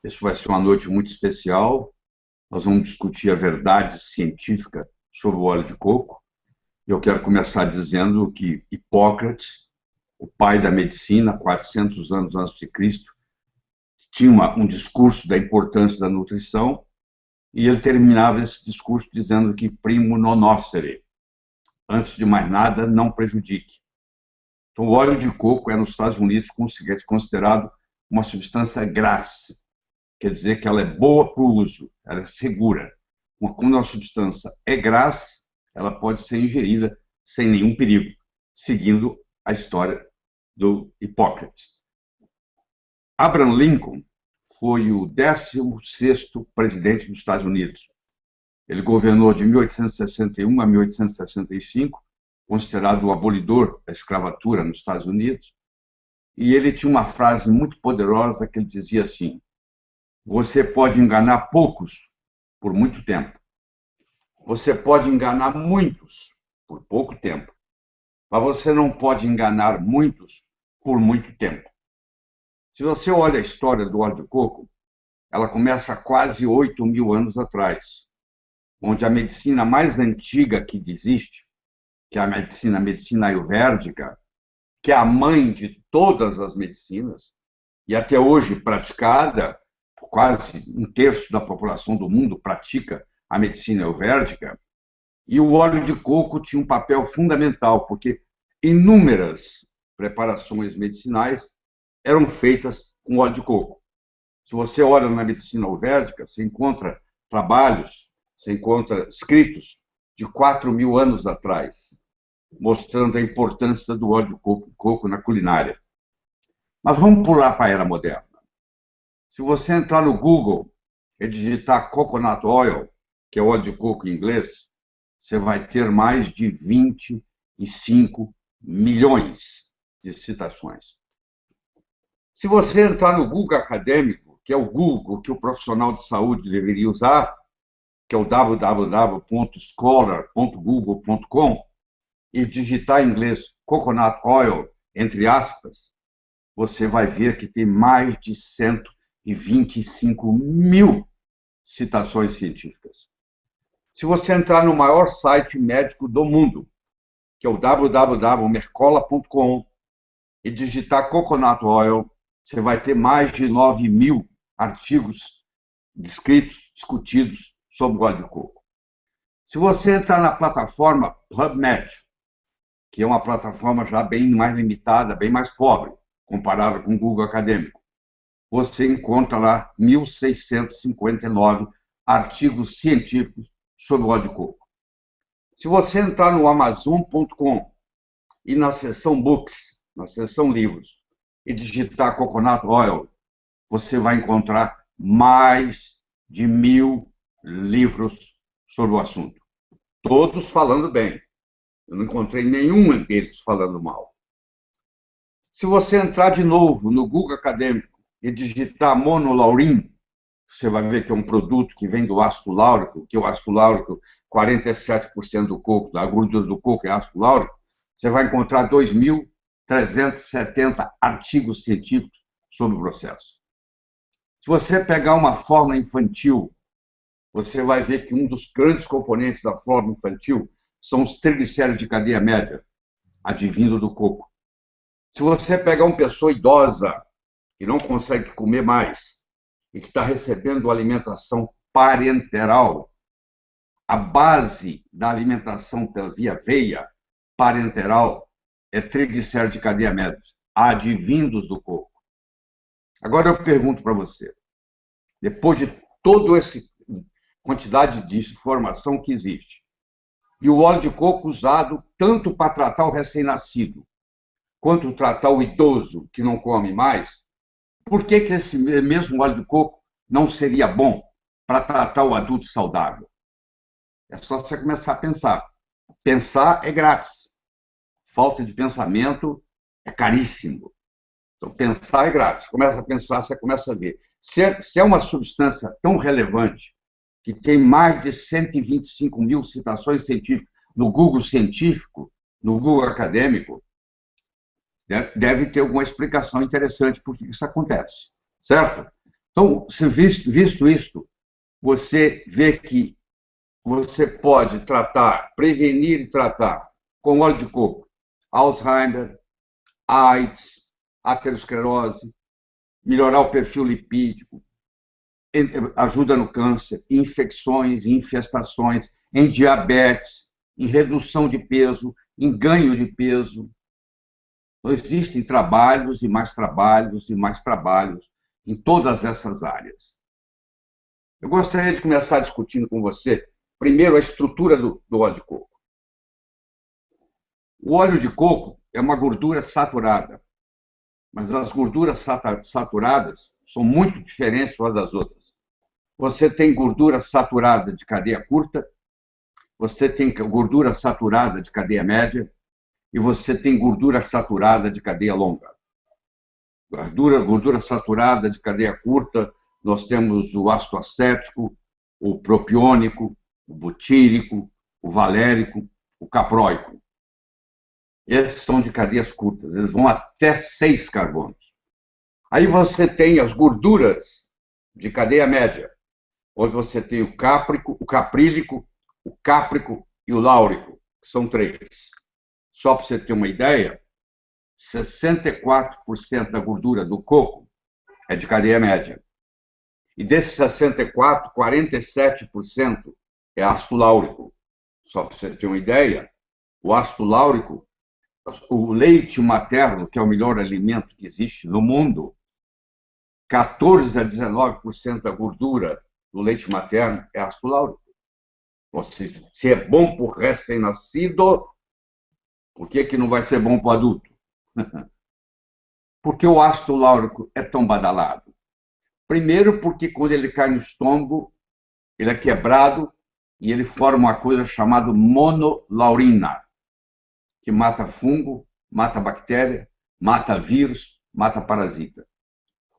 Isso vai ser uma noite muito especial. Nós vamos discutir a verdade científica sobre o óleo de coco. Eu quero começar dizendo que Hipócrates, o pai da medicina, 400 anos antes de Cristo, tinha um discurso da importância da nutrição e ele terminava esse discurso dizendo que primo non nocere, antes de mais nada, não prejudique. Então, o óleo de coco é, nos Estados Unidos, considerado uma substância grasse, quer dizer que ela é boa para o uso, ela é segura. Quando uma substância é grassa, ela pode ser ingerida sem nenhum perigo, seguindo a história do Hipócrates. Abraham Lincoln foi o 16º presidente dos Estados Unidos. Ele governou de 1861 a 1865, considerado o abolidor da escravatura nos Estados Unidos, e ele tinha uma frase muito poderosa que ele dizia assim: você pode enganar poucos por muito tempo. Você pode enganar muitos por pouco tempo. Mas você não pode enganar muitos por muito tempo. Se você olha a história do óleo de coco, ela começa há quase 8.000 anos atrás, onde a medicina mais antiga que existe, que é a medicina ayurvédica, que é a mãe de todas as medicinas, e até hoje praticada, quase 1/3 da população do mundo pratica a medicina ayurvédica, e o óleo de coco tinha um papel fundamental, porque inúmeras preparações medicinais eram feitas com óleo de coco. Se você olha na medicina ayurvédica, você encontra trabalhos, você encontra escritos de 4.000 anos atrás, mostrando a importância do óleo de coco na culinária. Mas vamos pular para a era moderna. Se você entrar no Google e digitar coconut oil, que é óleo de coco em inglês, você vai ter mais de 25 milhões de citações. Se você entrar no Google acadêmico, que é o Google que o profissional de saúde deveria usar, que é o www.scholar.google.com, e digitar em inglês coconut oil, entre aspas, você vai ver que tem mais de 125 mil citações científicas. Se você entrar no maior site médico do mundo, que é o www.mercola.com, e digitar coconut oil, você vai ter mais de 9.000 artigos descritos, discutidos sobre o óleo de coco. Se você entrar na plataforma PubMed, que é uma plataforma já bem mais limitada, bem mais pobre, comparada com o Google acadêmico, você encontra lá 1.659 artigos científicos sobre o óleo de coco. Se você entrar no Amazon.com e na seção Books, na seção Livros, e digitar Coconut Oil, você vai encontrar mais de 1.000 livros sobre o assunto. Todos falando bem. Eu não encontrei nenhum deles falando mal. Se você entrar de novo no Google acadêmico e digitar monolaurin, você vai ver que é um produto que vem do ácido láurico, que o ácido láurico, 47% do coco, da gordura do coco é ácido láurico, você vai encontrar 2.370 artigos científicos sobre o processo. Se você pegar uma fórmula infantil, você vai ver que um dos grandes componentes da fórmula infantil são os triglicéridos de cadeia média, advindo do coco. Se você pegar uma pessoa idosa que não consegue comer mais e que está recebendo alimentação parenteral, a base da alimentação via veia parenteral é triglicéridos de cadeia média, advindos do coco. Agora eu pergunto para você, depois de toda essa quantidade de informação que existe, e o óleo de coco usado tanto para tratar o recém-nascido, quanto tratar o idoso que não come mais, por que esse mesmo óleo de coco não seria bom para tratar o adulto saudável? É só você começar a pensar. Pensar é grátis. Falta de pensamento é caríssimo. Então, pensar é grátis. Começa a pensar, você começa a ver. Se é uma substância tão relevante, que tem mais de 125 mil citações científicas no Google científico, no Google acadêmico, deve ter alguma explicação interessante por que isso acontece, certo? Então, se visto isto, você vê que você pode tratar, prevenir e tratar com óleo de coco, Alzheimer, AIDS, aterosclerose, melhorar o perfil lipídico, ajuda no câncer, em infecções, em infestações, em diabetes, em redução de peso, em ganho de peso. Então, existem trabalhos e mais trabalhos e mais trabalhos em todas essas áreas. Eu gostaria de começar discutindo com você, primeiro, a estrutura do óleo de coco. O óleo de coco é uma gordura saturada, mas as gorduras saturadas são muito diferentes umas das outras. Você tem gordura saturada de cadeia curta, você tem gordura saturada de cadeia média e você tem gordura saturada de cadeia longa. Gordura saturada de cadeia curta, nós temos o ácido acético, o propiônico, o butírico, o valérico, o capróico. Esses são de cadeias curtas, eles vão até 6 carbonos. Aí você tem as gorduras de cadeia média, onde você tem o cáprico, o caprílico, o cáprico e o láurico, que são 3. Só para você ter uma ideia, 64% da gordura do coco é de cadeia média. E desses 64, 47% é ácido láurico. Só para você ter uma ideia, o ácido láurico, o leite materno, que é o melhor alimento que existe no mundo, 14 a 19% da gordura do leite materno é ácido láurico. Se é bom para o recém-nascido, por que não vai ser bom para o adulto? Por que o ácido láurico é tão badalado? Primeiro, porque quando ele cai no estômago, ele é quebrado e ele forma uma coisa chamada monolaurina, que mata fungo, mata bactéria, mata vírus, mata parasita.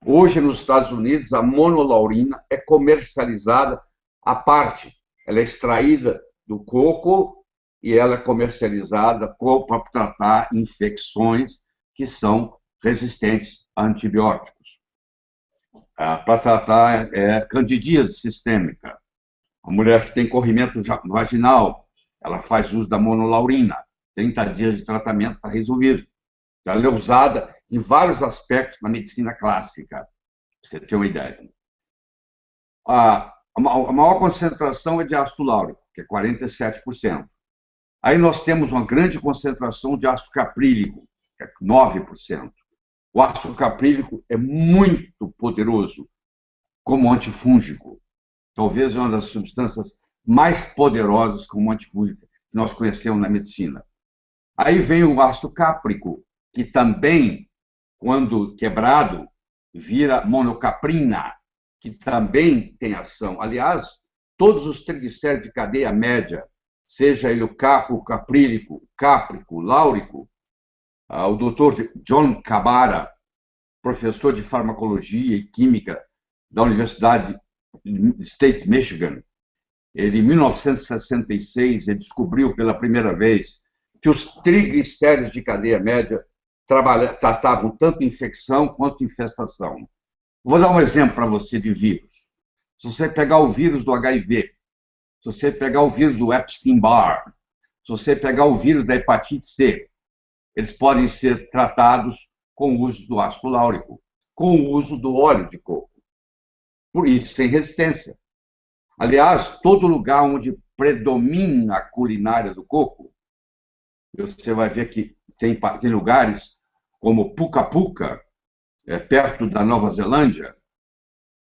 Hoje, nos Estados Unidos, a monolaurina é comercializada à parte. Ela é extraída do coco e ela é comercializada para tratar infecções que são resistentes a antibióticos. Para tratar candidíase sistêmica. A mulher que tem corrimento vaginal, ela faz uso da monolaurina. 30 dias de tratamento está resolvido. Ela é usada em vários aspectos da medicina clássica, para você ter uma ideia. A maior concentração é de ácido láurico, que é 47%. Aí nós temos uma grande concentração de ácido caprílico, que é 9%. O ácido caprílico é muito poderoso como antifúngico. Talvez uma das substâncias mais poderosas como antifúngico que nós conhecemos na medicina. Aí vem o ácido cáprico, que também, quando quebrado, vira monocaprina, que também tem ação. Aliás, todos os triglicéridos de cadeia média, seja ele o caprílico, o cáprico, o láurico, o Dr. John Cabara, professor de farmacologia e química da Universidade State Michigan, ele, em 1966, ele descobriu pela primeira vez que os triglicéridos de cadeia média tratavam tanto infecção quanto infestação. Vou dar um exemplo para você de vírus. Se você pegar o vírus do HIV, se você pegar o vírus do Epstein-Barr, se você pegar o vírus da hepatite C, eles podem ser tratados com o uso do ácido láurico, com o uso do óleo de coco. Por isso, sem resistência. Aliás, todo lugar onde predomina a culinária do coco, você vai ver que tem lugares como Puka Puka, perto da Nova Zelândia,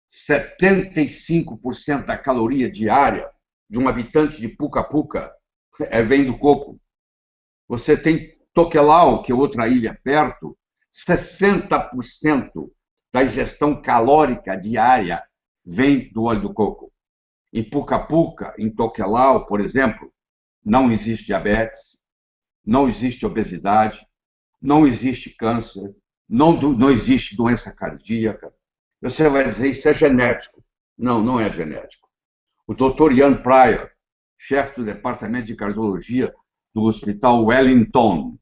75% da caloria diária de um habitante de Puka Puka vem do coco. Você tem Tokelau, que é outra ilha perto, 60% da ingestão calórica diária vem do óleo do coco. Em Puka Puka, em Tokelau, por exemplo, não existe diabetes, não existe obesidade, não existe câncer, não existe doença cardíaca. Você vai dizer, isso é genético. Não, não é genético. O Dr. Ian Pryor, chefe do departamento de cardiologia do Hospital Wellington,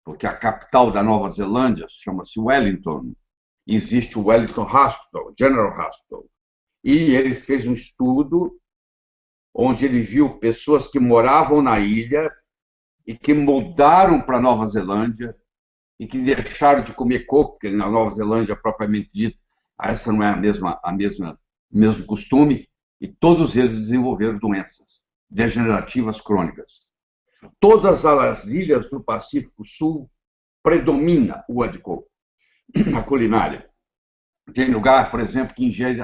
porque a capital da Nova Zelândia chama-se Wellington, existe o Wellington Hospital, General Hospital, e ele fez um estudo onde ele viu pessoas que moravam na ilha e que mudaram para Nova Zelândia e que deixaram de comer coco, porque na Nova Zelândia, propriamente dito, essa não é o mesmo costume, e todos eles desenvolveram doenças degenerativas crônicas. Todas as ilhas do Pacífico Sul predomina o óleo de coco na culinária. Tem lugar, por exemplo, que ingere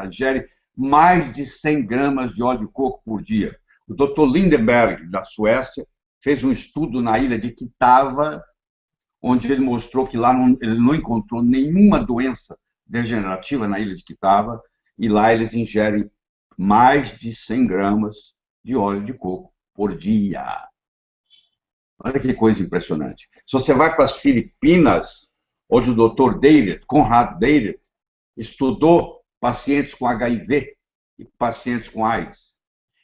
mais de 100 gramas de óleo de coco por dia. O Dr. Lindenberg, da Suécia, fez um estudo na ilha de Kitava, onde ele mostrou que lá ele não encontrou nenhuma doença degenerativa na ilha de Kitava, e lá eles ingerem mais de 100 gramas de óleo de coco por dia. Olha que coisa impressionante. Se você vai para as Filipinas, onde o Dr. Conrad Deiret, estudou pacientes com HIV e pacientes com AIDS.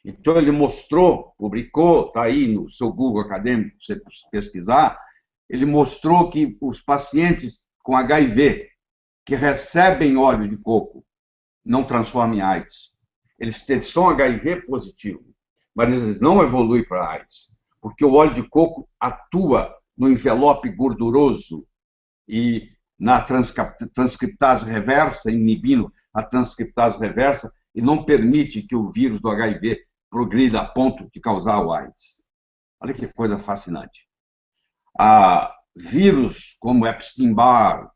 Então, ele mostrou, publicou, está aí no seu Google acadêmico, se você pesquisar, ele mostrou que os pacientes com HIV que recebem óleo de coco não transformam em AIDS. Eles são HIV positivo, mas eles não evoluem para AIDS, porque o óleo de coco atua no envelope gorduroso e na transcriptase reversa, inibindo a transcriptase reversa, e não permite que o vírus do HIV progrida a ponto de causar o AIDS. Olha que coisa fascinante. Vírus como Epstein-Barr,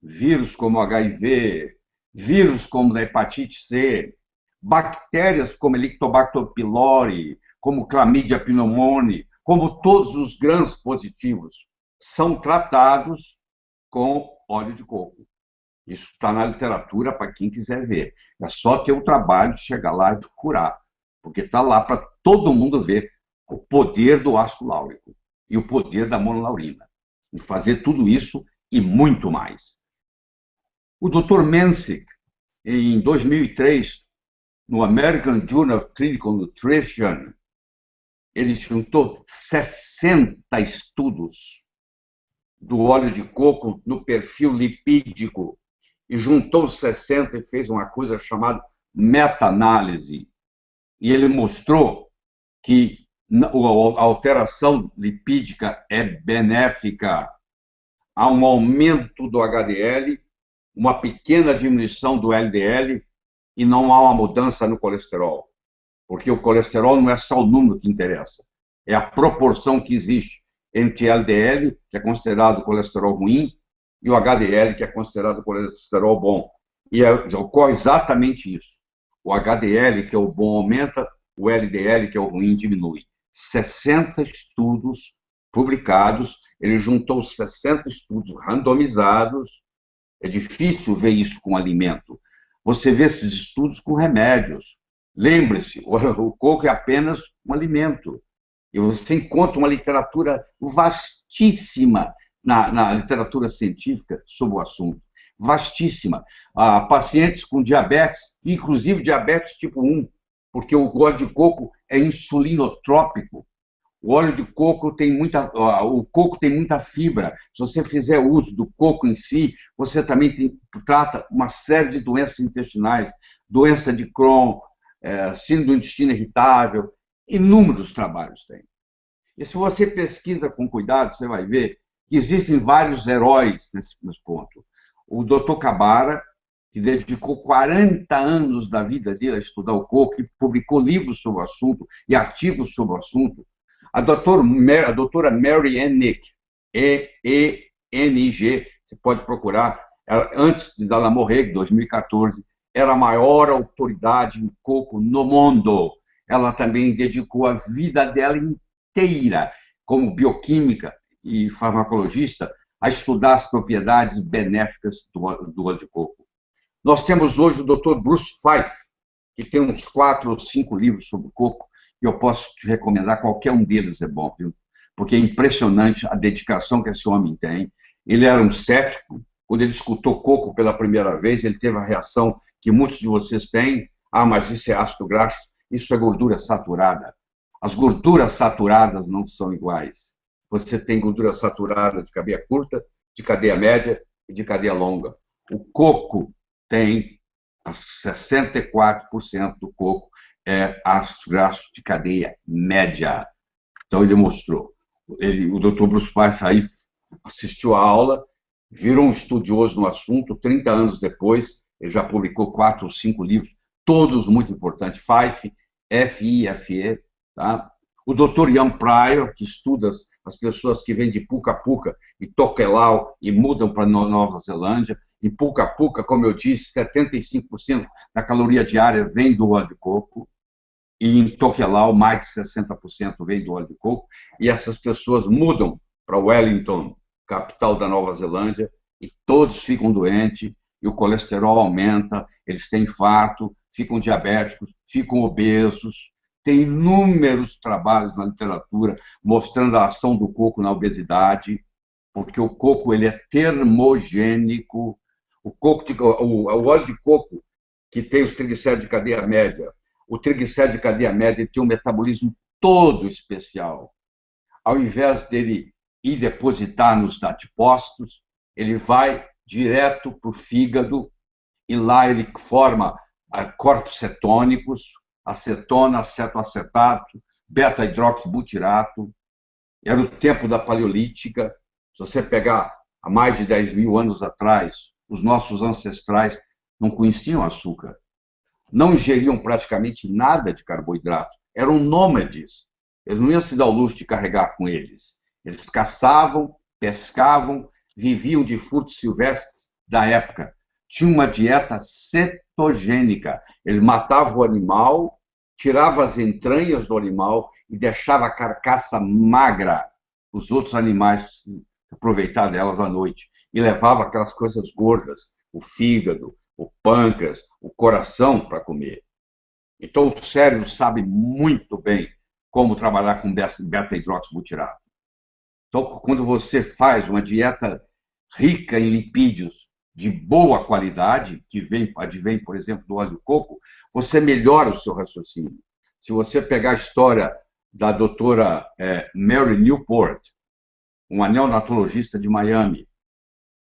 vírus como HIV, vírus como a hepatite C, bactérias como Helicobacter pylori, como Chlamydia pneumoniae, como todos os grãos positivos, são tratados com óleo de coco. Isso está na literatura para quem quiser ver. É só ter o trabalho de chegar lá e procurar, porque está lá para todo mundo ver o poder do ácido láurico e o poder da monolaurina, em fazer tudo isso e muito mais. O Dr. Menzik, em 2003, no American Journal of Clinical Nutrition, ele juntou 60 estudos do óleo de coco no perfil lipídico e juntou 60 e fez uma coisa chamada meta-análise. E ele mostrou que a alteração lipídica é benéfica. Há um aumento do HDL, uma pequena diminuição do LDL e não há uma mudança no colesterol. Porque o colesterol não é só o número que interessa, é a proporção que existe entre LDL, que é considerado colesterol ruim, e o HDL, que é considerado colesterol bom. E ocorre exatamente isso. O HDL, que é o bom, aumenta, o LDL, que é o ruim, diminui. 60 estudos publicados, ele juntou 60 estudos randomizados. É difícil ver isso com alimento. Você vê esses estudos com remédios. Lembre-se, o coco é apenas um alimento. E você encontra uma literatura vastíssima na literatura científica sobre o assunto. Vastíssima. Pacientes com diabetes, inclusive diabetes tipo 1, porque o óleo de coco é insulinotrópico. O óleo de coco o coco tem muita fibra. Se você fizer uso do coco em si, você também trata uma série de doenças intestinais, doença de Crohn, síndrome do intestino irritável, inúmeros trabalhos tem. E se você pesquisa com cuidado, você vai ver que existem vários heróis nesse ponto. O Dr. Kabara, que dedicou 40 anos da vida dele a estudar o coco e publicou livros sobre o assunto e artigos sobre o assunto. A doutora Mary Enig, E-E-N-I-G, você pode procurar, antes de ela morrer, em 2014, era a maior autoridade em coco no mundo. Ela também dedicou a vida dela inteira, como bioquímica e farmacologista, a estudar as propriedades benéficas do óleo de coco. Nós temos hoje o Dr. Bruce Fife, que tem uns 4 ou 5 livros sobre coco, e eu posso te recomendar, qualquer um deles é bom, viu? Porque é impressionante a dedicação que esse homem tem. Ele era um cético. Quando ele escutou coco pela primeira vez, ele teve a reação que muitos de vocês têm: mas isso é ácido graxo, isso é gordura saturada. As gorduras saturadas não são iguais. Você tem gordura saturada de cadeia curta, de cadeia média e de cadeia longa. O coco tem 64% do coco é ácidos graxos de cadeia média. Então ele mostrou. O Dr. Bruce Weiss aí assistiu à aula, virou um estudioso no assunto. 30 anos depois, ele já publicou 4 ou 5 livros, todos muito importantes. Fife, F-I-F-E, tá? O Dr. Ian Pryor, que estuda as pessoas que vêm de Puka Puka e Tokelau e mudam para Nova Zelândia. Em Puka Puka, como eu disse, 75% da caloria diária vem do óleo de coco. E em Tokelau, mais de 60% vem do óleo de coco. E essas pessoas mudam para Wellington, capital da Nova Zelândia, e todos ficam doentes, e o colesterol aumenta, eles têm infarto, ficam diabéticos, ficam obesos. Tem inúmeros trabalhos na literatura mostrando a ação do coco na obesidade, porque o coco ele é termogênico. O óleo de coco, que tem os triglicéridos de cadeia média, o triglicéride de cadeia média tem um metabolismo todo especial. Ao invés dele ir depositar nos adipócitos, ele vai direto para o fígado e lá ele forma corpos cetônicos, acetona, acetoacetato, beta-hidroxibutirato. Era o tempo da paleolítica. Se você pegar há mais de 10 mil anos atrás, os nossos ancestrais não conheciam açúcar, não ingeriam praticamente nada de carboidrato, eram nômades. Eles não iam se dar o luxo de carregar com eles. Eles caçavam, pescavam, viviam de frutos silvestres da época. Tinham uma dieta cetogênica. Eles matavam o animal, tiravam as entranhas do animal e deixavam a carcaça magra. Os outros animais aproveitar delas à noite. E levavam aquelas coisas gordas, o fígado, o pâncreas, o coração para comer. Então, o cérebro sabe muito bem como trabalhar com beta-hidroxibutirato. Então, quando você faz uma dieta rica em lipídios de boa qualidade, que advém, por exemplo, do óleo de coco, você melhora o seu raciocínio. Se você pegar a história da doutora Mary Newport, uma neonatologista de Miami,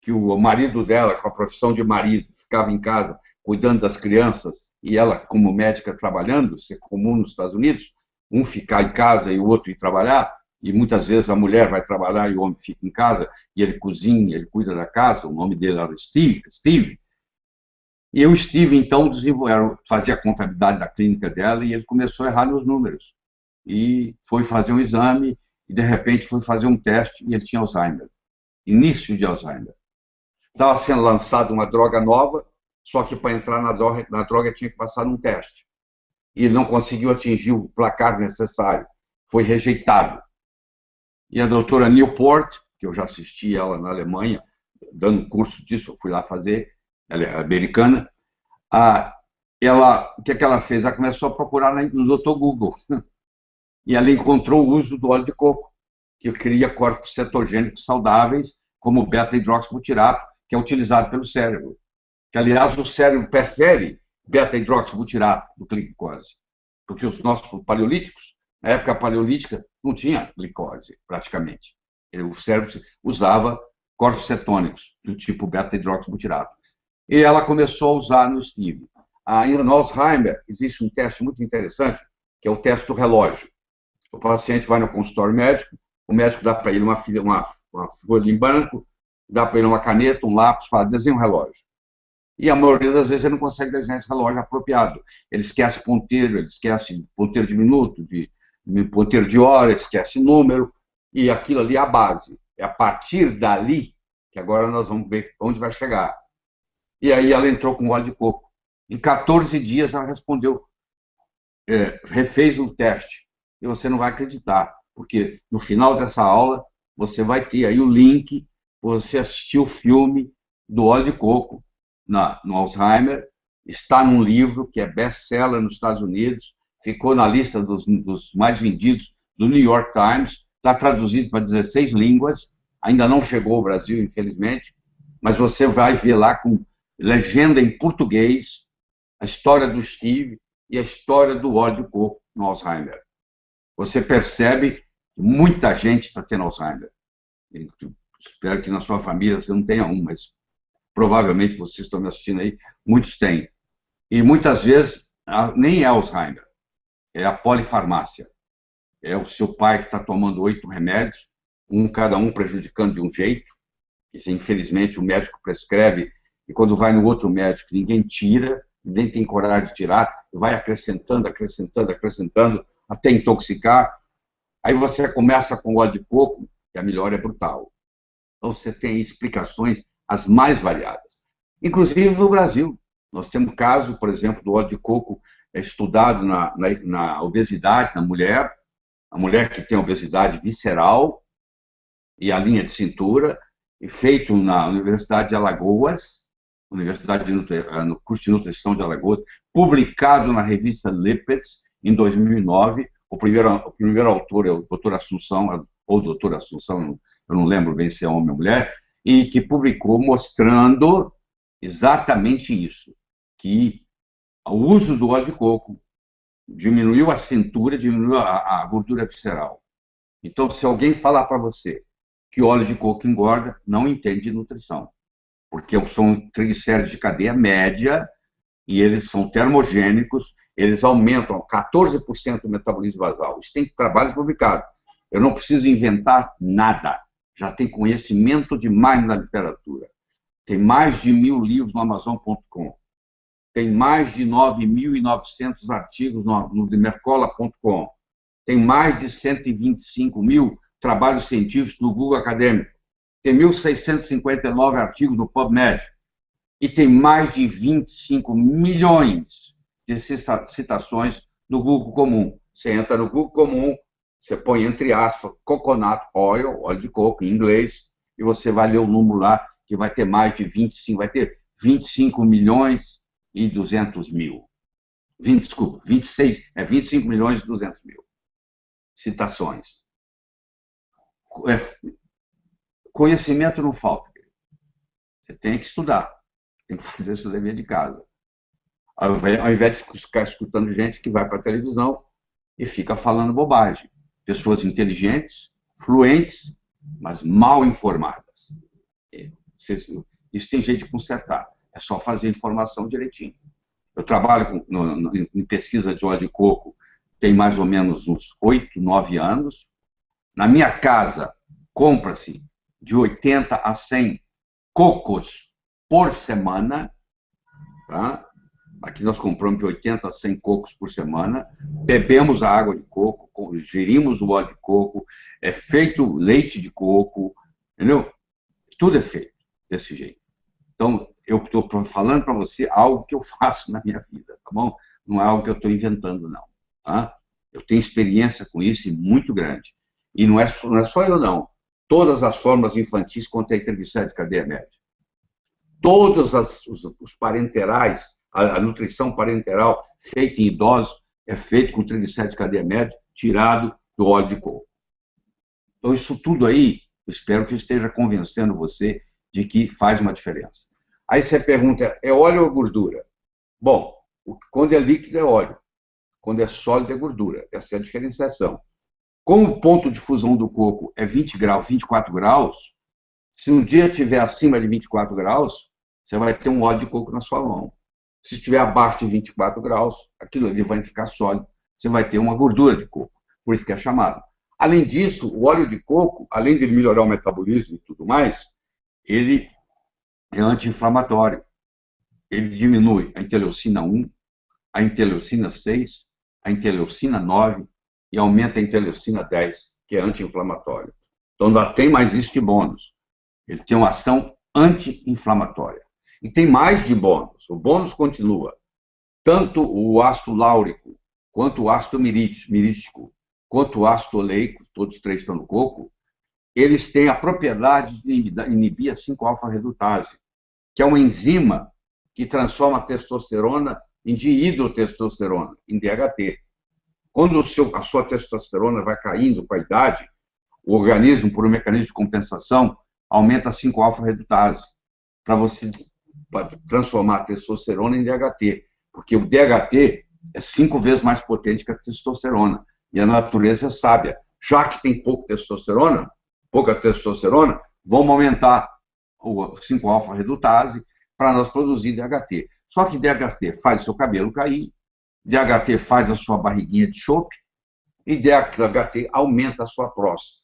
que o marido dela, com a profissão de marido, ficava em casa cuidando das crianças, e ela, como médica, trabalhando, isso é comum nos Estados Unidos, um ficar em casa e o outro ir trabalhar, e muitas vezes a mulher vai trabalhar e o homem fica em casa, e ele cozinha, ele cuida da casa, o nome dele era Steve. E o Steve, então, fazia a contabilidade da clínica dela, e ele começou a errar nos números. E foi fazer um exame, e de repente foi fazer um teste, e ele tinha Alzheimer. Início de Alzheimer. Estava sendo lançada uma droga nova, só que para entrar na droga tinha que passar num teste. E ele não conseguiu atingir o placar necessário. Foi rejeitado. E a doutora Newport, que eu já assisti ela na Alemanha, dando curso disso, eu fui lá fazer, ela é americana, o que ela fez? Ela começou a procurar no Dr. Google. E ela encontrou o uso do óleo de coco, que cria corpos cetogênicos saudáveis, como o beta-hidroxibutirato, que é utilizado pelo cérebro. Que, aliás, o cérebro prefere beta-hidroxibutirato do que glicose. Porque os nossos paleolíticos, na época paleolítica, não tinha glicose, praticamente. O cérebro usava corpos cetônicos, do tipo beta-hidroxibutirato. E ela começou a usar no Steve. No Alzheimer, existe um teste muito interessante, que é o teste do relógio. O paciente vai no consultório médico, o médico dá para ele uma folha em branco, dá para ele uma caneta, um lápis, fala, desenha um relógio. E a maioria das vezes ele não consegue desenhar esse relógio apropriado. Ele esquece ponteiro, ele esquece ponteiro de minuto, ponteiro de hora, esquece número, e aquilo ali é a base. É a partir dali que agora nós vamos ver onde vai chegar. E aí ela entrou com óleo de coco. Em 14 dias ela respondeu, refez o teste. E você não vai acreditar, porque no final dessa aula você vai ter aí o link, você assistiu o filme do óleo de coco no Alzheimer, está num livro que é best-seller nos Estados Unidos, ficou na lista dos mais vendidos do New York Times, está traduzido para 16 línguas, ainda não chegou ao Brasil, infelizmente, mas você vai ver lá com legenda em português a história do Steve e a história do óleo de coco no Alzheimer. Você percebe que muita gente está tendo Alzheimer. Espero que na sua família você não tenha um, mas provavelmente vocês estão me assistindo aí, muitos têm. E muitas vezes nem é Alzheimer, é a polifarmácia. É o seu pai que está tomando 8 remédios, cada um prejudicando de um jeito, que infelizmente o médico prescreve, e quando vai no outro médico, ninguém tira, ninguém tem coragem de tirar, vai acrescentando, acrescentando, acrescentando, até intoxicar. Aí você começa com óleo de coco, e a melhora é brutal. Então você tem explicações as mais variadas. Inclusive no Brasil. Nós temos caso, por exemplo, do óleo de coco estudado na obesidade na mulher, a mulher que tem obesidade visceral e a linha de cintura, e feito na Universidade de Alagoas, no curso de nutrição de Alagoas, publicado na revista Lipids, em 2009. O primeiro autor é o doutor Assunção, ou doutora Assunção, eu não lembro bem se é homem ou mulher, e que publicou mostrando exatamente isso, que o uso do óleo de coco diminuiu a cintura, diminuiu a gordura visceral. Então, se alguém falar para você que óleo de coco engorda, não entende nutrição, porque são triglicéridos de cadeia média e eles são termogênicos, eles aumentam 14% do metabolismo basal. Isso tem trabalho publicado. Eu não preciso inventar nada. Já tem conhecimento demais na literatura. Tem mais de 1000 livros no Amazon.com. Tem mais de 9.900 artigos no Mercola.com. Tem mais de 125 mil trabalhos científicos no Google Acadêmico. Tem 1.659 artigos no PubMed. E tem mais de 25 milhões de citações no Google Comum. Você entra no Google Comum, você põe entre aspas, coconut oil, óleo de coco em inglês, e você vai ler o número lá, que vai ter mais de 25, vai ter 25 milhões e 200 mil. 25 milhões e 200 mil citações. Conhecimento não falta. Você tem que estudar, tem que fazer seu dever de casa. Ao invés de ficar escutando gente que vai para a televisão e fica falando bobagem. Pessoas inteligentes, fluentes, mas mal informadas. Isso tem jeito de consertar. É só fazer a informação direitinho. Eu trabalho em pesquisa de óleo de coco tem mais ou menos uns 8, 9 anos. Na minha casa, compra-se de 80 a 100 cocos por semana. Tá? Aqui nós compramos de 80 a 100 cocos por semana. Bebemos a água de coco, gerimos o óleo de coco, é feito leite de coco, entendeu? Tudo é feito desse jeito. Então, eu estou falando para você algo que eu faço na minha vida, tá bom? Não é algo que eu estou inventando, não. Tá? Eu tenho experiência com isso e muito grande. E não é só eu, não. Todas as formas infantis contêm triglicéridos de cadeia média. Todos os parenterais, a nutrição parenteral feita em idosos é feita com triglicéridos de cadeia média, tirado do óleo de coco. Então, isso tudo aí, eu espero que eu esteja convencendo você de que faz uma diferença. Aí você pergunta, é óleo ou gordura? Bom, quando é líquido é óleo, quando é sólido é gordura. Essa é a diferenciação. Como o ponto de fusão do coco é 20 graus, 24 graus, se um dia estiver acima de 24 graus, você vai ter um óleo de coco na sua mão. Se estiver abaixo de 24 graus, aquilo ali vai ficar sólido, você vai ter uma gordura de coco. Por isso que é chamado. Além disso, o óleo de coco, além de melhorar o metabolismo e tudo mais, ele é anti-inflamatório. Ele diminui a interleucina 1, a interleucina 6, a interleucina 9 e aumenta a interleucina 10, que é anti-inflamatório. Então, ainda tem mais isso de bônus. Ele tem uma ação anti-inflamatória. E tem mais de bônus. O bônus continua. Tanto o ácido láurico, quanto o ácido mirístico, quanto o ácido oleico, todos os três estão no coco, eles têm a propriedade de inibir a 5-alfa-redutase, que é uma enzima que transforma a testosterona em dihidrotestosterona, em DHT. Quando a sua testosterona vai caindo com a idade, o organismo, por um mecanismo de compensação, aumenta a 5-alfa-redutase, para você transformar a testosterona em DHT, porque o DHT é 5 vezes mais potente que a testosterona, e a natureza é sábia. Já que tem pouca testosterona, vamos aumentar o 5-alfa-redutase para nós produzir DHT. Só que DHT faz o seu cabelo cair, DHT faz a sua barriguinha de chope e DHT aumenta a sua próstata.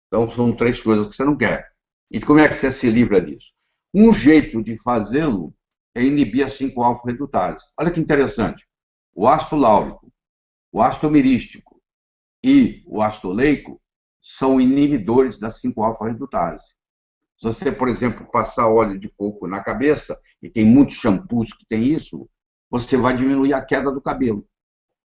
Então, são 3 coisas que você não quer. E como é que você se livra disso? Um jeito de fazê-lo é inibir a 5-alfa-redutase. Olha que interessante. O ácido láurico, o ácido mirístico e o ácido oleico são inibidores da 5-alfa-redutase. Se você, por exemplo, passar óleo de coco na cabeça, e tem muitos shampoos que tem isso, você vai diminuir a queda do cabelo.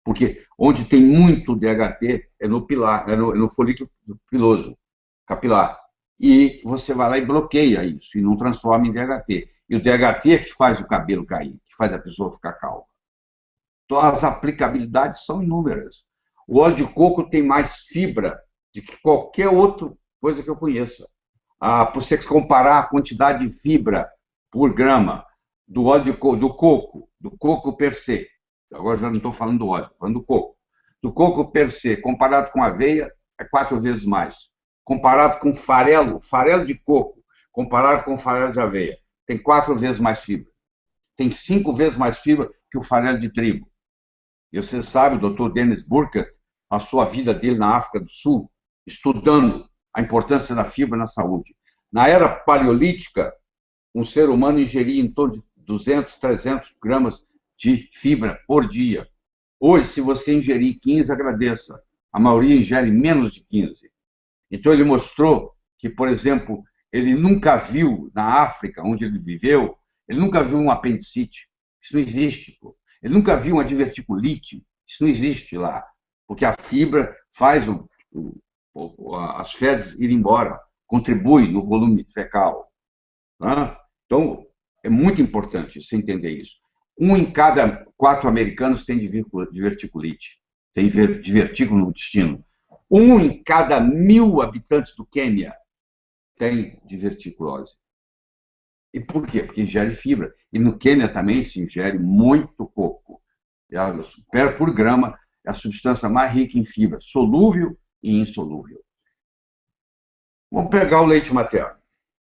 Porque onde tem muito DHT é no pilar, é no folículo piloso, capilar. E você vai lá e bloqueia isso, e não transforma em DHT. E o DHT é que faz o cabelo cair, que faz a pessoa ficar calva. Então, as aplicabilidades são inúmeras. O óleo de coco tem mais fibra do que qualquer outra coisa que eu conheça. Para você comparar a quantidade de fibra por grama do óleo do coco per se, agora já não estou falando do óleo, estou falando do coco. Do coco per se, comparado com aveia, é 4 vezes mais. Comparado com farelo de coco, comparado com farelo de aveia, tem 4 vezes mais fibra. Tem 5 vezes mais fibra que o farelo de trigo. E você sabe, o Dr. Dennis Burkert passou a vida dele na África do Sul, estudando a importância da fibra na saúde. Na era paleolítica, um ser humano ingeria em torno de 200, 300 gramas de fibra por dia. Hoje, se você ingerir 15, agradeça. A maioria ingere menos de 15. Então, ele mostrou que, por exemplo, ele nunca viu, na África, onde ele viveu, ele nunca viu um apendicite. Isso não existe. Pô. Ele nunca viu uma diverticulite. Isso não existe lá. Porque a fibra faz as fezes ir embora, contribui no volume fecal. Tá? Então, é muito importante você entender isso. 1 em cada 4 americanos tem diverticulite, tem divertículo no intestino. 1 em cada 1.000 habitantes do Quênia tem diverticulose. E por quê? Porque ingere fibra. E no Quênia também se ingere muito coco. Por grama, é a substância mais rica em fibra, solúvel e insolúvel. Vamos pegar o leite materno.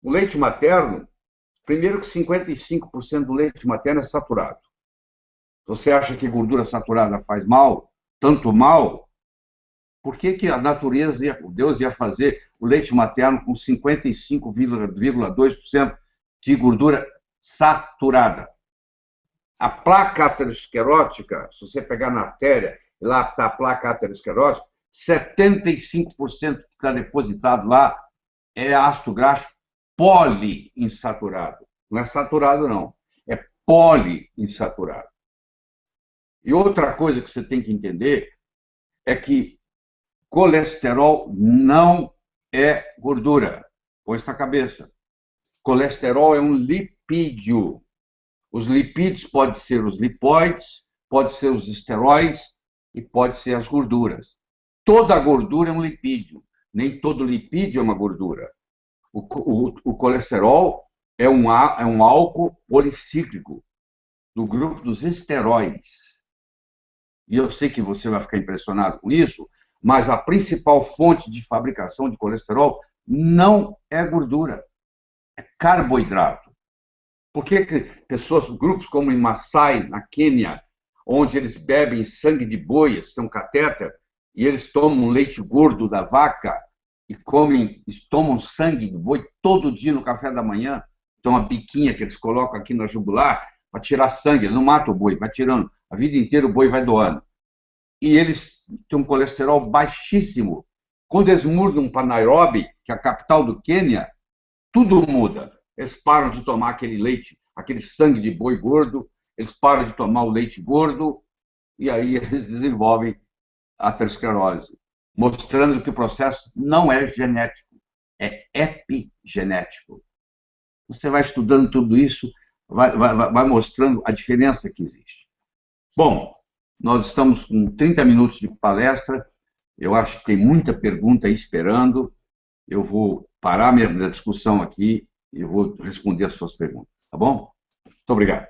O leite materno, primeiro que 55% do leite materno é saturado. Você acha que gordura saturada faz mal? Tanto mal? Por que a natureza, Deus ia fazer o leite materno com 55,2% de gordura saturada? A placa aterosclerótica, se você pegar na artéria, lá está a placa aterosclerótica, 75% que está depositado lá é ácido graxo poliinsaturado. Não é saturado, não. É poliinsaturado. E outra coisa que você tem que entender é que colesterol não é gordura. Põe isso na cabeça. Colesterol é um lipídio. Os lipídios podem ser os lipóides, pode ser os esteróides e pode ser as gorduras. Toda gordura é um lipídio. Nem todo lipídio é uma gordura. O colesterol é um álcool policíclico do grupo dos esteróides. E eu sei que você vai ficar impressionado com isso, mas a principal fonte de fabricação de colesterol não é gordura, é carboidrato. Por que grupos como em Maasai, na Quênia, onde eles bebem sangue de boi, eles têm um catéter, e eles tomam leite gordo da vaca, e tomam sangue de boi todo dia no café da manhã, então uma biquinha que eles colocam aqui na jugular, para tirar sangue, ele não mata o boi, vai tirando, a vida inteira o boi vai doando. E eles têm um colesterol baixíssimo. Quando eles mudam para Nairobi, que é a capital do Quênia, tudo muda. Eles param de tomar aquele leite, aquele sangue de boi gordo, eles param de tomar o leite gordo, e aí eles desenvolvem a aterosclerose, mostrando que o processo não é genético, é epigenético. Você vai estudando tudo isso, vai mostrando a diferença que existe. Bom, nós estamos com 30 minutos de palestra, eu acho que tem muita pergunta aí esperando, eu vou parar minha discussão aqui e vou responder as suas perguntas, tá bom? Muito obrigado.